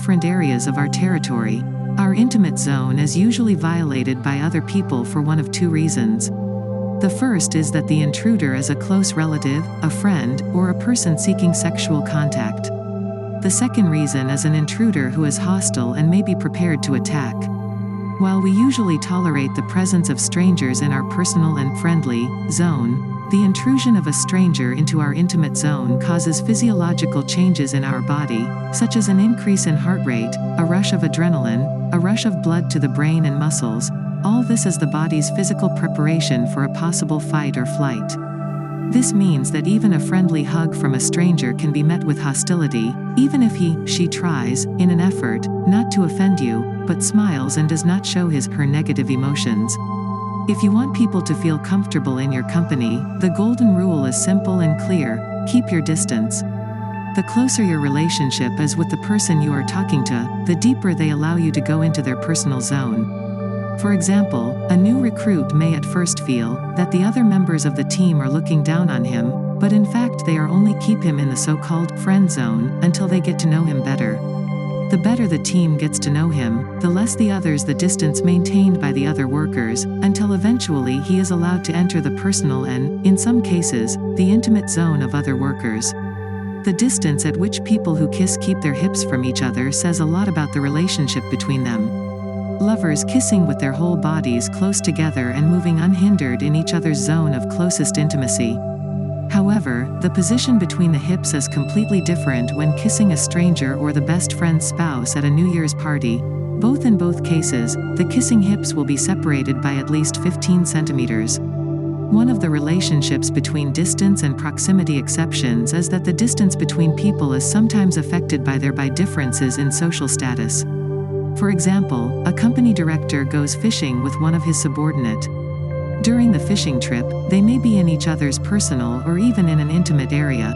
different areas of our territory. Our intimate zone is usually violated by other people for one of two reasons. The first is that the intruder is a close relative, a friend, or a person seeking sexual contact. The second reason is an intruder who is hostile and may be prepared to attack. While we usually tolerate the presence of strangers in our personal and friendly zone, the intrusion of a stranger into our intimate zone causes physiological changes in our body, such as an increase in heart rate, a rush of adrenaline, a rush of blood to the brain and muscles. All this is the body's physical preparation for a possible fight or flight. This means that even a friendly hug from a stranger can be met with hostility, even if she tries, in an effort, not to offend you, but smiles and does not show her negative emotions. If you want people to feel comfortable in your company, the golden rule is simple and clear: keep your distance. The closer your relationship is with the person you are talking to, the deeper they allow you to go into their personal zone. For example, a new recruit may at first feel that the other members of the team are looking down on him, but in fact they are only keep him in the so-called friend zone until they get to know him better. The better the team gets to know him, the less the distance maintained by the other workers, until eventually he is allowed to enter the personal and, in some cases, the intimate zone of other workers. The distance at which people who kiss keep their hips from each other says a lot about the relationship between them. Lovers kissing with their whole bodies close together and moving unhindered in each other's zone of closest intimacy. However, the position between the hips is completely different when kissing a stranger or the best friend's spouse at a New Year's party. In both cases, the kissing hips will be separated by at least 15 centimeters. One of the relationships between distance and proximity exceptions is that the distance between people is sometimes affected by differences in social status. For example, a company director goes fishing with one of his subordinate. During the fishing trip, they may be in each other's personal or even in an intimate area.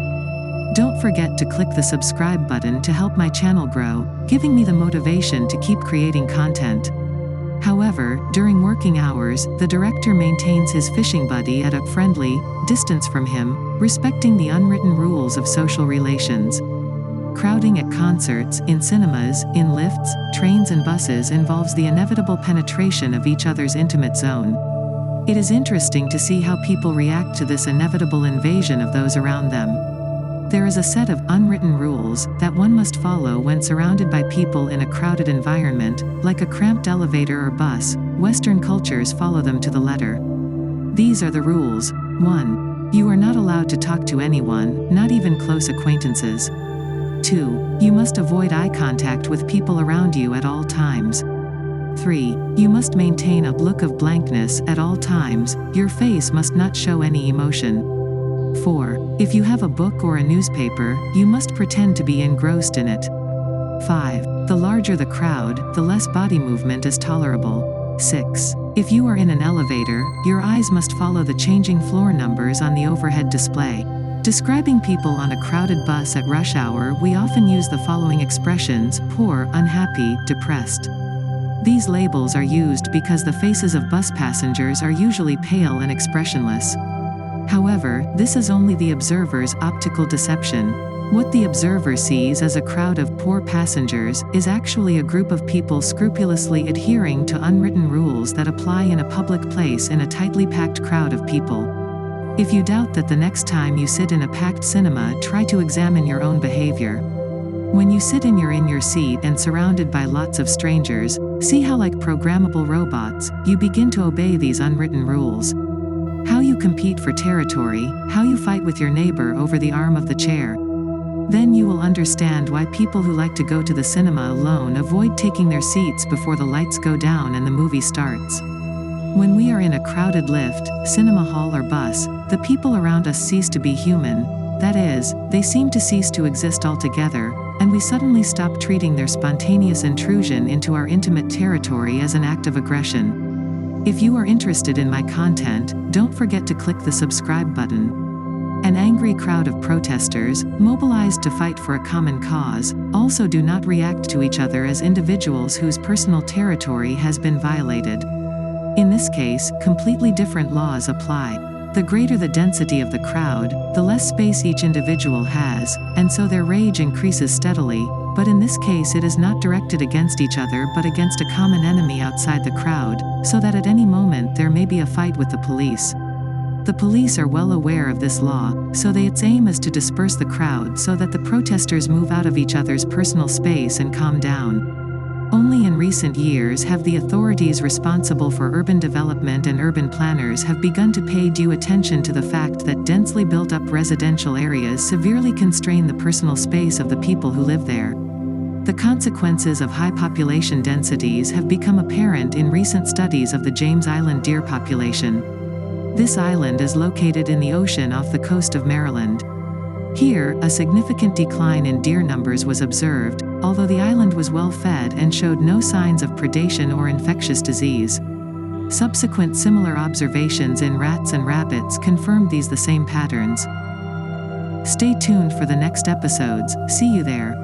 Don't forget to click the subscribe button to help my channel grow, giving me the motivation to keep creating content. However, during working hours, the director maintains his fishing buddy at a friendly distance from him, respecting the unwritten rules of social relations. Crowding at concerts, in cinemas, in lifts, trains and buses involves the inevitable penetration of each other's intimate zone. It is interesting to see how people react to this inevitable invasion of those around them. There is a set of unwritten rules that one must follow when surrounded by people in a crowded environment, like a cramped elevator or bus. Western cultures follow them to the letter. These are the rules. 1. You are not allowed to talk to anyone, not even close acquaintances. 2. You must avoid eye contact with people around you at all times. 3. You must maintain a look of blankness at all times, your face must not show any emotion. 4. If you have a book or a newspaper, you must pretend to be engrossed in it. 5. The larger the crowd, the less body movement is tolerable. 6. If you are in an elevator, your eyes must follow the changing floor numbers on the overhead display. Describing people on a crowded bus at rush hour, we often use the following expressions: poor, unhappy, depressed. These labels are used because the faces of bus passengers are usually pale and expressionless. However, this is only the observer's optical deception. What the observer sees as a crowd of poor passengers is actually a group of people scrupulously adhering to unwritten rules that apply in a public place in a tightly packed crowd of people. If you doubt that, the next time you sit in a packed cinema, try to examine your own behavior. When you sit in your seat and surrounded by lots of strangers, see how, like programmable robots, you begin to obey these unwritten rules. How you compete for territory, how you fight with your neighbor over the arm of the chair. Then you will understand why people who like to go to the cinema alone avoid taking their seats before the lights go down and the movie starts. When we are in a crowded lift, cinema hall or bus, the people around us cease to be human. That is, they seem to cease to exist altogether, and we suddenly stop treating their spontaneous intrusion into our intimate territory as an act of aggression. If you are interested in my content, don't forget to click the subscribe button. An angry crowd of protesters, mobilized to fight for a common cause, also do not react to each other as individuals whose personal territory has been violated. In this case, completely different laws apply. The greater the density of the crowd, the less space each individual has, and so their rage increases steadily. But in this case it is not directed against each other but against a common enemy outside the crowd, so that at any moment there may be a fight with the police. The police are well aware of this law, so its aim is to disperse the crowd so that the protesters move out of each other's personal space and calm down. Only in recent years have the authorities responsible for urban development and urban planners have begun to pay due attention to the fact that densely built-up residential areas severely constrain the personal space of the people who live there. The consequences of high population densities have become apparent in recent studies of the James Island deer population. This island is located in the ocean off the coast of Maryland. Here, a significant decline in deer numbers was observed, although the island was well fed and showed no signs of predation or infectious disease. Subsequent similar observations in rats and rabbits confirmed the same patterns. Stay tuned for the next episodes. See you there.